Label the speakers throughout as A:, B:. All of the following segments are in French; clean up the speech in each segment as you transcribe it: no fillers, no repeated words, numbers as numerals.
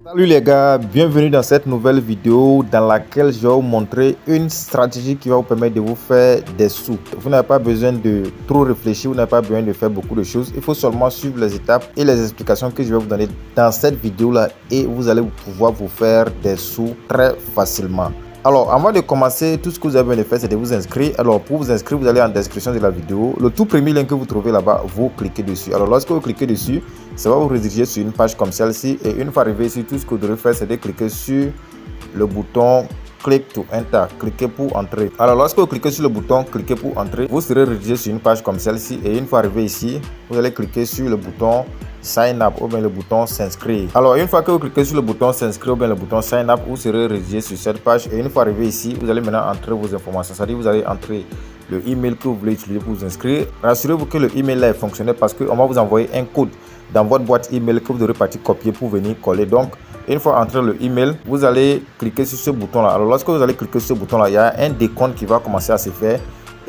A: Salut les gars, bienvenue dans cette nouvelle vidéo dans laquelle je vais vous montrer une stratégie qui va vous permettre de vous faire des sous. Vous n'avez pas besoin de trop réfléchir, vous n'avez pas besoin de faire beaucoup de choses. Il faut seulement suivre les étapes et les explications que je vais vous donner dans cette vidéo là et vous allez pouvoir vous faire des sous très facilement. Alors, avant de commencer, tout ce que vous avez besoin de faire, c'est de vous inscrire. Alors, pour vous inscrire, vous allez en description de la vidéo. Le tout premier lien que vous trouvez là-bas, vous cliquez dessus. Alors, lorsque vous cliquez dessus, ça va vous rediriger sur une page comme celle-ci. Et une fois arrivé ici, tout ce que vous devrez faire, c'est de cliquer sur le bouton Click to Enter. Cliquez pour entrer. Alors, lorsque vous cliquez sur le bouton Cliquez pour entrer, vous serez redirigé sur une page comme celle-ci. Et une fois arrivé ici, vous allez cliquer sur le bouton Sign Up ou bien le bouton S'inscrire. Alors, une fois que vous cliquez sur le bouton S'inscrire ou bien le bouton Sign Up, vous serez redirigé sur cette page. Et une fois arrivé ici, vous allez maintenant entrer vos informations. C'est-à-dire, vous allez entrer le email que vous voulez utiliser pour vous inscrire. Rassurez-vous que le email là est fonctionnel parce qu'on va vous envoyer un code dans votre boîte email que vous devrez partir copier pour venir coller. Donc, une fois entré le email, vous allez cliquer sur ce bouton là. Alors, lorsque vous allez cliquer sur ce bouton là, il y a un décompte qui va commencer à se faire.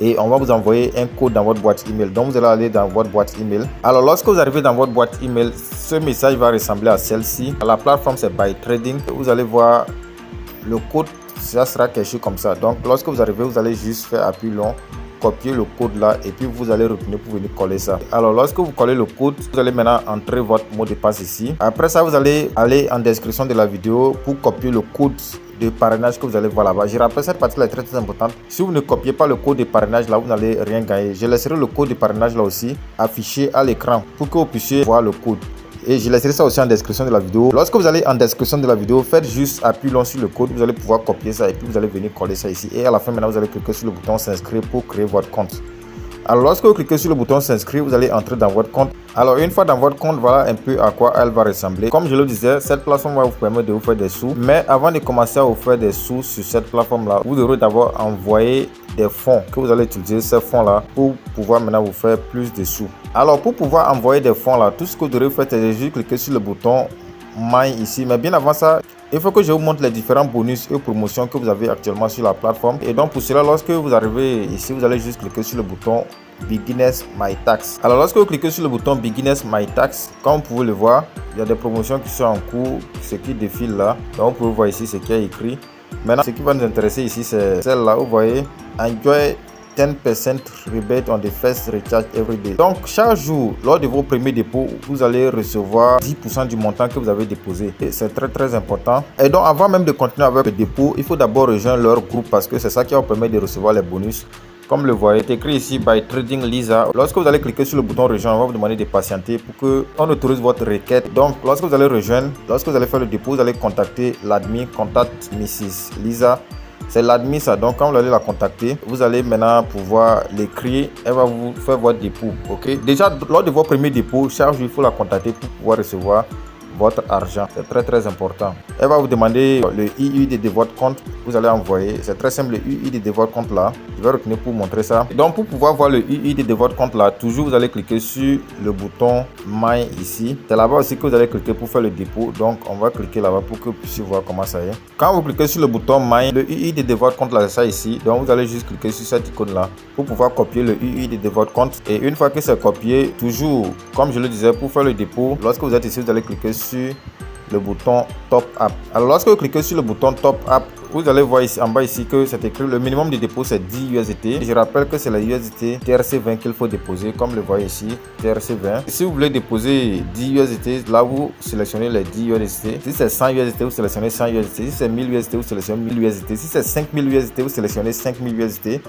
A: Et on va vous envoyer un code dans votre boîte email. Donc vous allez aller dans votre boîte email. Alors lorsque vous arrivez dans votre boîte email, ce message va ressembler à celle-ci. La plateforme c'est BuyTrading. Vous allez voir le code, ça sera quelque chose comme ça. Donc lorsque vous arrivez, vous allez juste faire appui long, copier le code là et puis vous allez retourner pour venir coller ça. Alors lorsque vous collez le code, vous allez maintenant entrer votre mot de passe ici. Après ça, vous allez aller en description de la vidéo pour copier le code de parrainage que vous allez voir là-bas. Je rappelle, cette partie là est très importante. Si vous ne copiez pas le code de parrainage là, vous n'allez rien gagner. Je laisserai le code de parrainage là aussi affiché à l'écran pour que vous puissiez voir le code. Et je laisserai ça aussi en description de la vidéo. Lorsque vous allez en description de la vidéo, faites juste appui long sur le code. Vous allez pouvoir copier ça et puis vous allez venir coller ça ici. Et à la fin, maintenant, vous allez cliquer sur le bouton s'inscrire pour créer votre compte. Alors lorsque vous cliquez sur le bouton s'inscrire, vous allez entrer dans votre compte. Alors une fois dans votre compte, voilà un peu à quoi elle va ressembler. Comme je le disais, cette plateforme va vous permettre de vous faire des sous. Mais avant de commencer à vous faire des sous sur cette plateforme là, vous devrez d'abord envoyer des fonds que vous allez utiliser ces fonds là pour pouvoir maintenant vous faire plus de sous. Alors pour pouvoir envoyer des fonds là, tout ce que vous devrez faire c'est juste cliquer sur le bouton Mine ici. Mais bien avant ça, il faut que je vous montre les différents bonus et promotions que vous avez actuellement sur la plateforme. Et donc pour cela, lorsque vous arrivez ici, vous allez juste cliquer sur le bouton Beginners My Tax. Alors lorsque vous cliquez sur le bouton Beginners My Tax, comme vous pouvez le voir, il y a des promotions qui sont en cours, ce qui défile là. Donc vous pouvez voir ici ce qui est écrit. Maintenant, ce qui va nous intéresser ici, c'est celle-là. Vous voyez, Enjoy 10% rebate on the first recharge every day. Donc chaque jour, lors de vos premiers dépôts, vous allez recevoir 10% du montant que vous avez déposé. Et c'est très important. Et donc avant même de continuer avec le dépôt, il faut d'abord rejoindre leur groupe parce que c'est ça qui va vous permettre de recevoir les bonus. Comme le voyez, c'est écrit ici BuyTrading Lisa. Lorsque vous allez cliquer sur le bouton rejoindre, on va vous demander de patienter pour qu'on autorise votre requête. Donc lorsque vous allez rejoindre, lorsque vous allez faire le dépôt, vous allez contacter l'admin, contact Mrs. Lisa. C'est l'admin ça, donc quand vous allez la contacter, vous allez maintenant pouvoir l'écrire, elle va vous faire votre dépôt, ok. Déjà lors de votre premier dépôt, chaque jour il faut la contacter pour pouvoir recevoir votre argent, c'est très important. Elle va vous demander le UID de votre compte, vous allez envoyer, c'est très simple, le UID de votre compte là, je vais retourner pour montrer ça. Et donc pour pouvoir voir le UID de votre compte là, toujours vous allez cliquer sur le bouton Mine ici, c'est là-bas aussi que vous allez cliquer pour faire le dépôt, donc on va cliquer là-bas pour que vous puissiez voir comment ça est. Quand vous cliquez sur le bouton Mine, le UID de votre compte là, c'est ça ici, donc vous allez juste cliquer sur cette icône là pour pouvoir copier le UID de votre compte. Et une fois que c'est copié, toujours comme je le disais, pour faire le dépôt, lorsque vous êtes ici, vous allez cliquer sur le bouton Top Up. Alors lorsque vous cliquez sur le bouton Top Up, vous allez voir ici en bas ici que c'est écrit le minimum de dépôt c'est 10 USDT. Je rappelle que c'est la USDT TRC20 qu'il faut déposer, comme le voyez ici, TRC20. Si vous voulez déposer 10 USDT, là vous sélectionnez les 10 USDT. Si c'est 100 USDT, vous sélectionnez 100 USDT. Si c'est 1000 USDT, vous sélectionnez 1000 USDT. Si c'est 5000 USDT, vous sélectionnez 5000 USDT.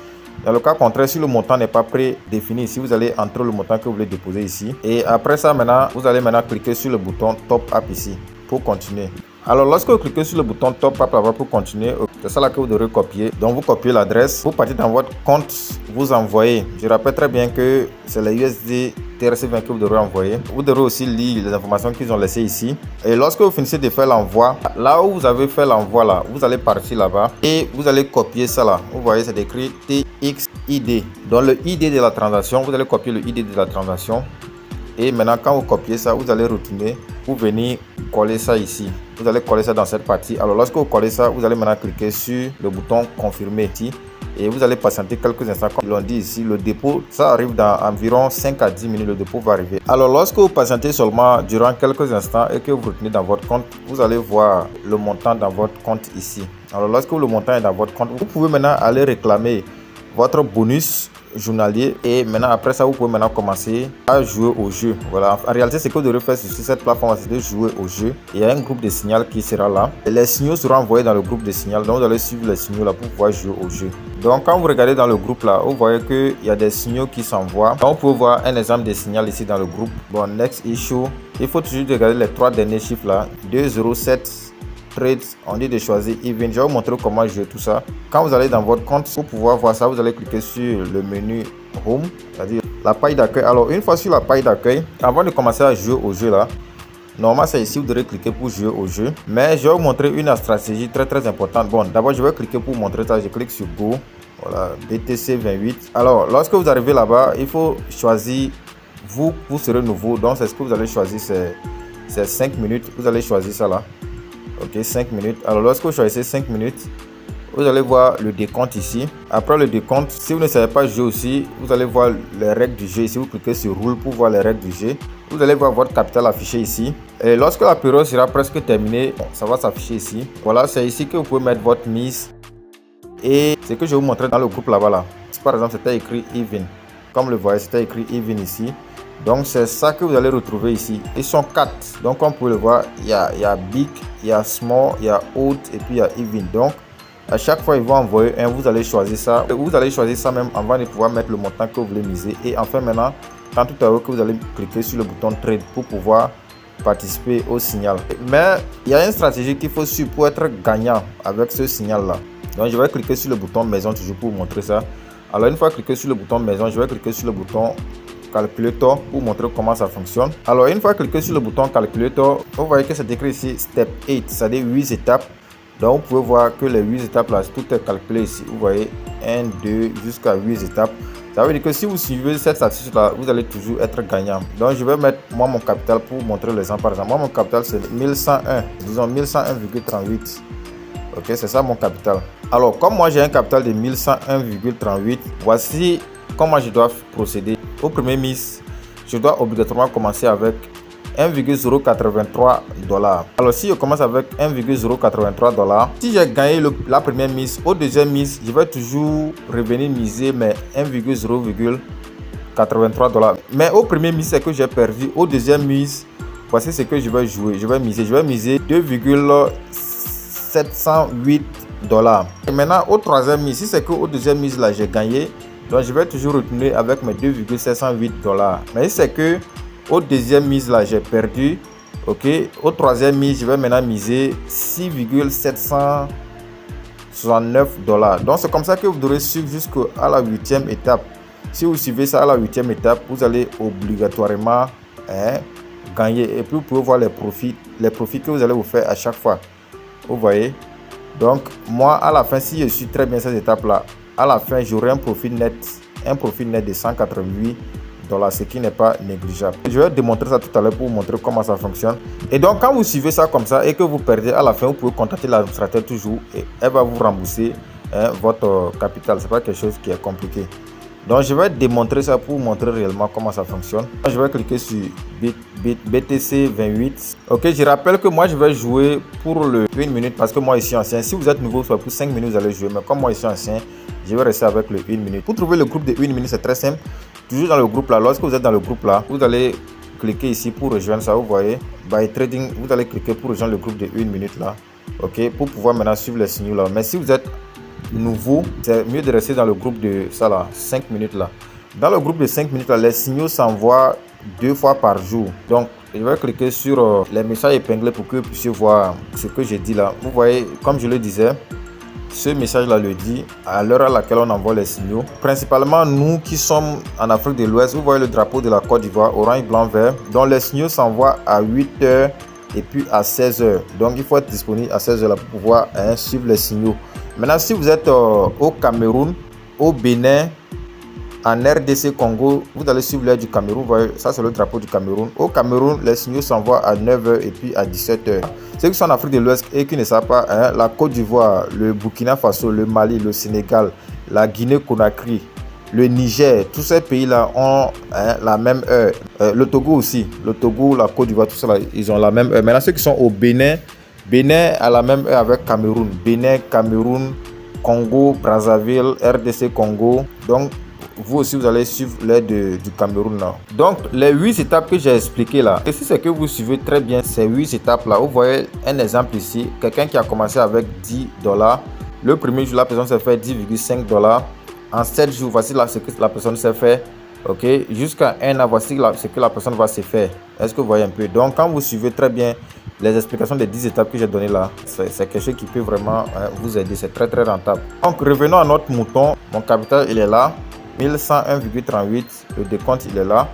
A: Dans le cas contraire, si le montant n'est pas prédéfini ici, vous allez entrer le montant que vous voulez déposer ici. Et après ça, maintenant, vous allez maintenant cliquer sur le bouton Top Up ici pour continuer. Alors lorsque vous cliquez sur le bouton Top Up là-bas pour continuer, c'est ça là que vous devrez copier. Donc vous copiez l'adresse, vous partez dans votre compte, vous envoyez. Je rappelle très bien que c'est la USD TRC20 que vous devrez envoyer. Vous devrez aussi lire les informations qu'ils ont laissées ici. Et lorsque vous finissez de faire l'envoi, là où vous avez fait l'envoi là, vous allez partir là-bas et vous allez copier ça là. Vous voyez, c'est écrit TXID. Donc le ID de la transaction, vous allez copier le ID de la transaction. Et maintenant quand vous copiez ça, vous allez retourner pour venir coller ça ici. Vous allez coller ça dans cette partie. Alors lorsque vous collez ça, vous allez maintenant cliquer sur le bouton confirmer ici. et vous allez patienter quelques instants. Comme ils l'ont dit ici, le dépôt, ça arrive dans environ 5 à 10 minutes, le dépôt va arriver. Alors lorsque vous patientez seulement durant quelques instants et que vous retenez dans votre compte, vous allez voir le montant dans votre compte ici. Alors lorsque le montant est dans votre compte, vous pouvez maintenant aller réclamer votre bonus journalier et maintenant après ça vous pouvez maintenant commencer à jouer au jeu. Voilà, en réalité ce que vous devrez faire sur cette plateforme, c'est de jouer au jeu. Il y a un groupe de signal qui sera là et les signaux seront envoyés dans le groupe de signal, donc vous allez suivre les signaux là pour pouvoir jouer au jeu. Donc quand vous regardez dans le groupe là, vous voyez qu'il y a des signaux qui s'envoient. Donc vous pouvez voir un exemple de signal ici dans le groupe. Bon, next issue, il faut toujours regarder les 3 derniers chiffres là, 207 trades, on dit de choisir even. Je vais vous montrer comment jouer tout ça. Quand vous allez dans votre compte, pour pouvoir voir ça, vous allez cliquer sur le menu home, c'est-à-dire la page d'accueil. Alors une fois sur la page d'accueil, avant de commencer à jouer au jeu là, normalement c'est ici vous devrez cliquer pour jouer au jeu, mais je vais vous montrer une stratégie très importante. Bon, d'abord je vais cliquer pour montrer ça. Je clique sur go, voilà, BTC 28. Alors lorsque vous arrivez là-bas, il faut choisir, vous serez nouveau, donc c'est ce que vous allez choisir, c'est 5 minutes. Vous allez choisir ça là. Ok, 5 minutes. Alors lorsque vous choisissez 5 minutes, vous allez voir le décompte ici. Après le décompte, si vous ne savez pas jouer aussi, vous allez voir les règles du jeu ici. Vous cliquez sur roule pour voir les règles du jeu. Vous allez voir votre capital affiché ici. Et lorsque la période sera presque terminée, ça va s'afficher ici. Voilà, c'est ici que vous pouvez mettre votre mise. Et ce que je vais vous montrer dans le groupe là-bas là. Par exemple, c'était écrit even. Comme le voyez, c'était écrit even ici. Donc c'est ça que vous allez retrouver ici. Ils sont 4. Donc comme vous pouvez le voir, il y a big, il y a small, il y a old et puis il y a even. Donc à chaque fois ils vont envoyer un, vous allez choisir ça. Vous allez choisir ça même avant de pouvoir mettre le montant que vous voulez miser. Et enfin maintenant, quand tout à l'heure que vous allez cliquer sur le bouton trade pour pouvoir participer au signal. Mais il y a une stratégie qu'il faut suivre pour être gagnant avec ce signal là. Donc je vais cliquer sur le bouton maison toujours pour vous montrer ça. Alors une fois cliqué sur le bouton maison, je vais cliquer sur le bouton calculator pour montrer comment ça fonctionne. Alors une fois cliqué sur le bouton calculator, vous voyez que c'est écrit ici step 8, c'est-à-dire 8 étapes. Donc vous pouvez voir que les 8 étapes là, tout est calculé ici. Vous voyez 1, 2 jusqu'à 8 étapes. Ça veut dire que si vous suivez cette statistique là, vous allez toujours être gagnant. Donc je vais mettre moi mon capital pour vous montrer l'exemple. Par exemple, moi mon capital c'est 1101, disons 1101,38. Ok, c'est ça mon capital. Alors comme moi j'ai un capital de 1101,38, voici comment je dois procéder. Au premier mise, je dois obligatoirement commencer avec 1,083 $. Alors si je commence avec 1,083 $, si j'ai gagné la première mise, au deuxième mise, je vais toujours revenir miser mes 1,083 $. Mais au premier mise, c'est que j'ai perdu. Au deuxième mise, voici ce que je vais jouer. Je vais miser 2,708 $. Et maintenant au troisième mise, si c'est que au deuxième mise là j'ai gagné, donc je vais toujours retourner avec mes 2,708 $. Mais si c'est que au deuxième mise là j'ai perdu, ok, au troisième mise je vais maintenant miser 6,769 $. Donc c'est comme ça que vous devrez suivre jusqu'à la 8e étape. Si vous suivez ça à la 8e étape, vous allez obligatoirement gagner. Et puis vous pouvez voir les profits que vous allez vous faire à chaque fois. Vous voyez. Donc moi à la fin, si je suis très bien cette étape là, à la fin j'aurai un profit net de 188 $, ce qui n'est pas négligeable. Je vais démontrer ça tout à l'heure pour vous montrer comment ça fonctionne. Et donc quand vous suivez ça comme ça et que vous perdez, à la fin vous pouvez contacter l'administrateur toujours et elle va vous rembourser votre capital. C'est pas quelque chose qui est compliqué. Donc je vais démontrer ça pour vous montrer réellement comment ça fonctionne. Je vais cliquer sur BTC 28. Ok, je rappelle que moi je vais jouer pour le 1 minute parce que moi ici ancien. Si vous êtes nouveau, soit pour 5 minutes vous allez jouer. Mais comme moi ici ancien, je vais rester avec le 1 minute. Pour trouver le groupe de 1 minute, c'est très simple. Toujours dans le groupe là, lorsque vous êtes dans le groupe là, vous allez cliquer ici pour rejoindre ça. Vous voyez, by trading, vous allez cliquer pour rejoindre le groupe de 1 minute là. Ok, pour pouvoir maintenant suivre les signaux là. Mais si vous êtes nouveau, c'est mieux de rester dans le groupe de ça là, 5 minutes là. Dans le groupe de 5 minutes là, les signaux s'envoient 2 fois par jour. Donc je vais cliquer sur les messages épinglés pour que vous puissiez voir ce que j'ai dit là. Vous voyez, comme je le disais, ce message là le dit à l'heure à laquelle on envoie les signaux. Principalement nous qui sommes en Afrique de l'Ouest, vous voyez le drapeau de la Côte d'Ivoire, orange, blanc, vert. Donc les signaux s'envoient à 8 h et puis à 16 h. Donc il faut être disponible à 16 h là pour pouvoir suivre les signaux. Maintenant si vous êtes au Cameroun, au Bénin, en RDC Congo, vous allez suivre l'heure du Cameroun. Vous voyez, ça c'est le drapeau du Cameroun. Au Cameroun, les signaux s'envoient à 9 h et puis à 17 h. Ceux qui sont en Afrique de l'Ouest et qui ne savent pas, la Côte d'Ivoire, le Burkina Faso, le Mali, le Sénégal, la Guinée-Conakry, le Niger, tous ces pays-là ont la même heure. Le Togo aussi, le Togo, la Côte d'Ivoire, tout ça, là, ils ont la même heure. Maintenant, ceux qui sont au Bénin, Bénin a la même heure avec Cameroun. Bénin, Cameroun, Congo, Brazzaville, RDC Congo. Donc, vous aussi, vous allez suivre l'heure du Cameroun là. Donc, les 8 étapes que j'ai expliquées là, et si c'est que vous suivez très bien ces 8 étapes là, vous voyez un exemple ici. Quelqu'un qui a commencé avec $10. Le premier jour, la personne s'est fait $10,5. En 7 jours, voici là ce que la personne s'est fait. Ok, jusqu'à 1 an, voici ce que la personne va se faire. Est-ce que vous voyez un peu? Donc, quand vous suivez très bien les explications des 10 étapes que j'ai données là, c'est quelque chose qui peut vraiment vous aider. C'est très très rentable. Donc, revenons à notre mouton. Mon capital, il est là. 1101,38. Le décompte, il est là.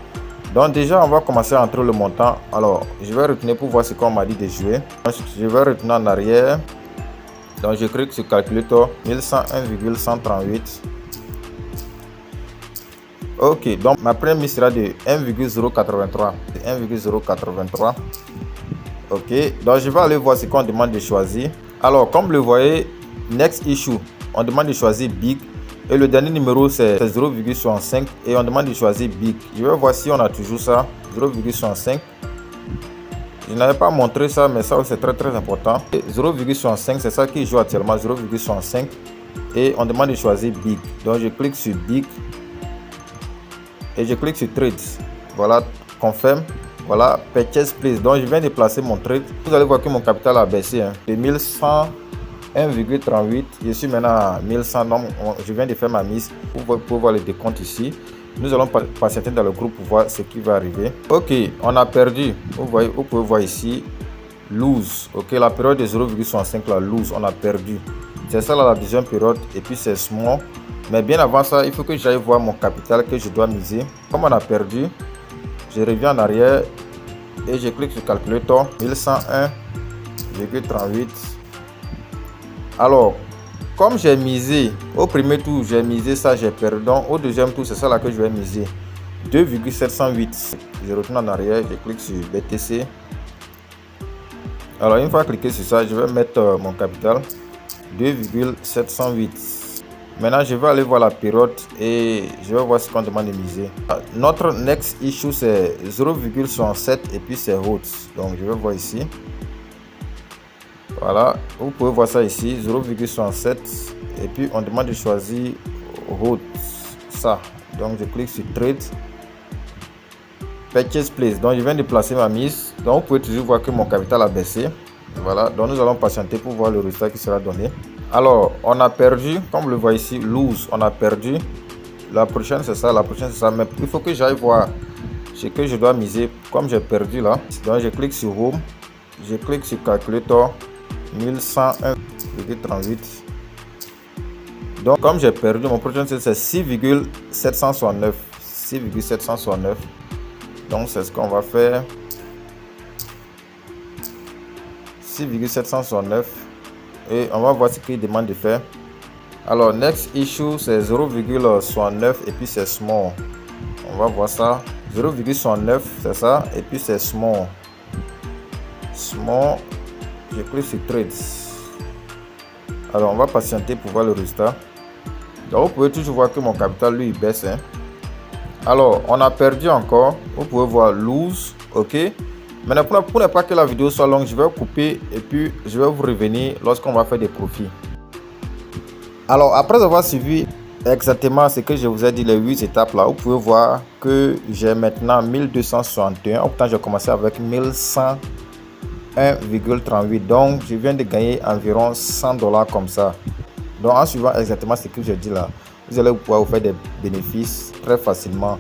A: Donc, déjà, on va commencer à entrer le montant. Alors, je vais retourner pour voir ce qu'on m'a dit de jouer. Je vais retourner en arrière. Donc, je clique sur calculateur. 1101,138. Ok, donc ma première mise sera de 1,083. 1,083. Ok, donc je vais aller voir ce qu'on demande de choisir. Alors, comme vous le voyez, Next Issue, on demande de choisir Big. Et le dernier numéro, c'est 0,65. Et on demande de choisir Big. Je vais voir si on a toujours ça. 0,65. Je n'avais pas montré ça, mais ça c'est très très important. 0,65, c'est ça qui joue actuellement. 0,65. Et on demande de choisir Big. Donc, je clique sur Big. Et je clique sur Trade. Voilà, confirme. Voilà, Purchase Please. Donc, je viens de placer mon trade. Vous allez voir que mon capital a baissé. De 1101,38. Je suis maintenant à 1100. Donc, je viens de faire ma mise. Vous pouvez voir les décomptes ici. Nous allons patienter dans le groupe pour voir ce qui va arriver. Ok, on a perdu. Vous pouvez voir ici. Lose. Ok, la période de 0,65, la lose, on a perdu. C'est ça là, la deuxième période. Et puis, c'est small. Mais bien avant ça, il faut que j'aille voir mon capital que je dois miser. Comme on a perdu, je reviens en arrière et je clique sur calculateur. 1101,38. Alors, comme j'ai misé au premier tour, j'ai misé ça, j'ai perdu. Donc, au deuxième tour, c'est ça là que je vais miser. 2,708. Je retourne en arrière, je clique sur BTC. Alors, une fois cliqué sur ça, je vais mettre mon capital. 2,708. Maintenant, je vais aller voir la période et je vais voir ce qu'on demande de miser. Notre next issue, c'est 0,67 et puis c'est haute. Donc, je vais voir ici. Voilà, vous pouvez voir ça ici, 0,67. Et puis, on demande de choisir haute. Ça. Donc, je clique sur Trade. Purchase Place. Donc, je viens de placer ma mise. Donc, vous pouvez toujours voir que mon capital a baissé. Voilà, donc nous allons patienter pour voir le résultat qui sera donné. Alors, on a perdu, comme vous le voyez ici, lose, on a perdu. La prochaine, c'est ça, la prochaine, c'est ça. Mais il faut que j'aille voir ce que je dois miser. Comme j'ai perdu là, donc je clique sur Home, je clique sur Calculator, 1101,38. Donc, comme j'ai perdu, mon prochain, c'est 6,769. 6,769. Donc, c'est ce qu'on va faire. 6,769. Et on va voir ce qu'il demande de faire. Alors, next issue, c'est 0,69 et puis c'est small. On va voir ça. 0,69, c'est ça. Et puis c'est small. Small. Je clique sur Trade. Alors, on va patienter pour voir le résultat. Donc, vous pouvez toujours voir que mon capital, lui, il baisse. Hein. Alors, on a perdu encore. Vous pouvez voir lose. OK. Maintenant, pour ne pas que la vidéo soit longue, je vais couper et puis je vais vous revenir lorsqu'on va faire des profits. Alors, après avoir suivi exactement ce que je vous ai dit, les 8 étapes là, vous pouvez voir que j'ai maintenant 1261. Pourtant, j'ai commencé avec 1101,38. Donc, je viens de gagner environ $100 comme ça. Donc, en suivant exactement ce que j'ai dit là, vous allez pouvoir vous faire des bénéfices très facilement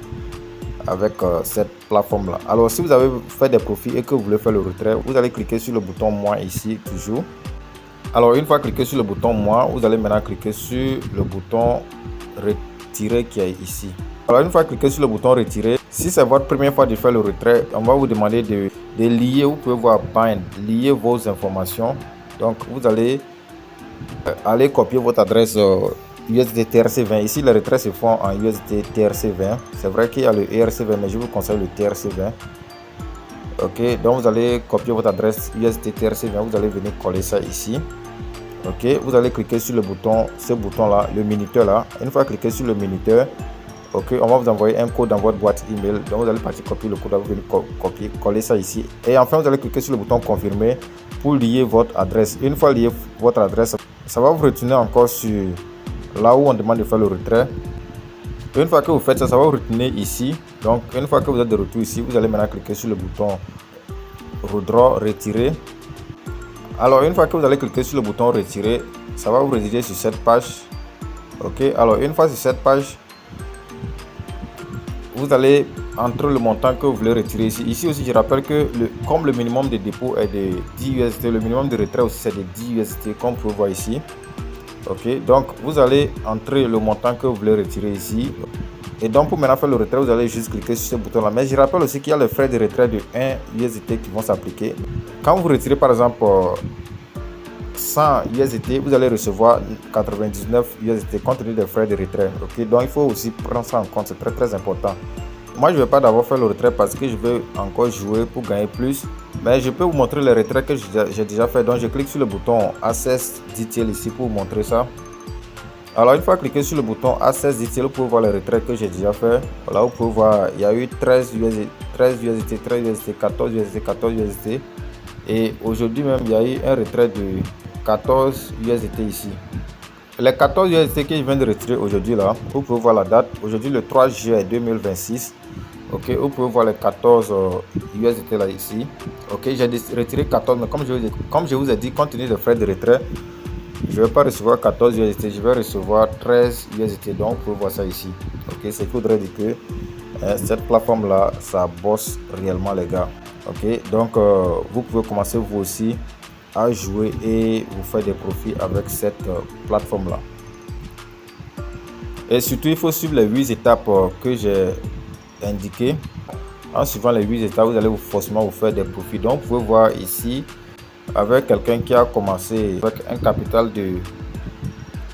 A: avec cette plateforme là. Alors, si vous avez fait des profits et que vous voulez faire le retrait, vous allez cliquer sur le bouton moi ici toujours. Alors, une fois cliqué sur le bouton moi, vous allez maintenant cliquer sur le bouton retirer qui est ici. Alors, une fois cliqué sur le bouton retirer, si c'est votre première fois de faire le retrait, on va vous demander de lier. Vous pouvez voir bind, lier vos informations. Donc, vous allez aller copier votre adresse USD TRC20. Ici, les retraits se font en USD TRC20. C'est vrai qu'il y a le ERC20, mais je vous conseille le TRC20. Ok, donc vous allez copier votre adresse USD TRC20. Vous allez venir coller ça ici. Ok, vous allez cliquer sur le bouton, ce bouton là, le minuteur là. Une fois cliqué sur le minuteur, ok, on va vous envoyer un code dans votre boîte email. Donc vous allez partir copier le code, vous allez copier, coller ça ici. Et enfin, vous allez cliquer sur le bouton confirmer pour lier votre adresse. Une fois lié votre adresse, ça va vous retourner encore sur là où on demande de faire le retrait. Une fois que vous faites ça, ça va vous retourner ici. Donc une fois que vous êtes de retour ici, vous allez maintenant cliquer sur le bouton redraw, retirer. Alors une fois que vous allez cliquer sur le bouton retirer, ça va vous rediriger sur cette page. Ok, alors une fois sur cette page, vous allez entrer le montant que vous voulez retirer ici. Ici aussi, je rappelle que comme le minimum de dépôt est de 10 USD, le minimum de retrait aussi c'est de 10 USD, comme vous pouvez voir ici. Ok, donc vous allez entrer le montant que vous voulez retirer ici. Et donc pour maintenant faire le retrait, vous allez juste cliquer sur ce bouton là. Mais je rappelle aussi qu'il y a les frais de retrait de 1 USD qui vont s'appliquer. Quand vous retirez par exemple 100 USD, vous allez recevoir 99 USD compte tenu des frais de retrait. Ok, donc il faut aussi prendre ça en compte, c'est très important. Moi je ne vais pas d'abord faire le retrait parce que je veux encore jouer pour gagner plus, mais je peux vous montrer les retraits que j'ai déjà fait. Donc je clique sur le bouton Access Detail ici pour vous montrer ça. Alors une fois cliqué sur le bouton Access Detail, vous pouvez voir les retraits que j'ai déjà fait. Voilà, vous pouvez voir, il y a eu 13 USD, 13 USD, 13 USD, 14 USD, 14 USD. Et aujourd'hui même, il y a eu un retrait de 14 USD ici. Les 14 USD que je viens de retirer aujourd'hui là, vous pouvez voir la date. Aujourd'hui le 3 juillet 2026. Ok, vous pouvez voir les 14 USD là ici. Ok, j'ai retiré 14, mais comme je vous ai dit, compte tenu des frais de retrait, je ne vais pas recevoir 14 USD, je vais recevoir 13 USD. Donc, vous pouvez voir ça ici. Ok, c'est qu'il faudrait dire que cette plateforme là, ça bosse réellement, les gars. Ok, donc vous pouvez commencer vous aussi à jouer et vous faire des profits avec cette plateforme là. Et surtout, il faut suivre les 8 étapes que j'ai indiquées. En suivant les 8 étapes, vous allez forcément vous faire des profits. Donc, vous pouvez voir ici, avec quelqu'un qui a commencé avec un capital de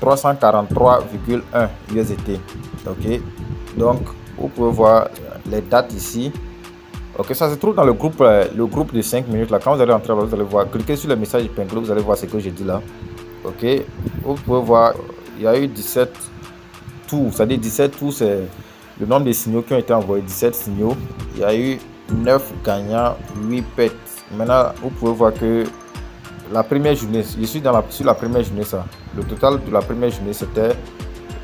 A: 343,1 USD. Ok, donc vous pouvez voir les dates ici. Ok, ça se trouve dans le groupe de 5 minutes là. Quand vous allez entrer, vous allez voir, cliquez sur le message épinglé, vous allez voir ce que j'ai dit là. Ok, vous pouvez voir, il y a eu 17 tours, c'est-à-dire 17 tours, c'est le nombre de signaux qui ont été envoyés, 17 signaux. Il y a eu 9 gagnants, 8 pets. Maintenant, vous pouvez voir que la première journée, je suis sur la première journée, ça. Le total de la première journée, c'était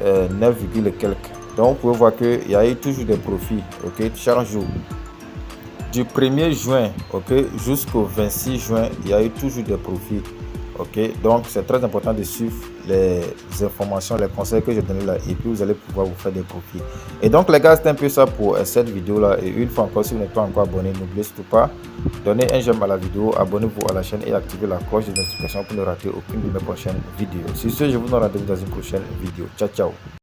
A: 9, et quelques. Donc, vous pouvez voir qu'il y a eu toujours des profits, ok, chaque jour. Du 1er juin, ok, jusqu'au 26 juin, il y a eu toujours des profits. Ok, donc c'est très important de suivre les informations, les conseils que j'ai donnés là, et puis vous allez pouvoir vous faire des profits. Et donc les gars, c'est un peu ça pour cette vidéo là. Et une fois encore, si vous n'êtes pas encore abonné, n'oubliez surtout pas donner un j'aime à la vidéo, abonnez-vous à la chaîne et activez la cloche de notification pour ne rater aucune de mes prochaines vidéos. Sur ce, je vous donne rendez-vous dans une prochaine vidéo. Ciao ciao.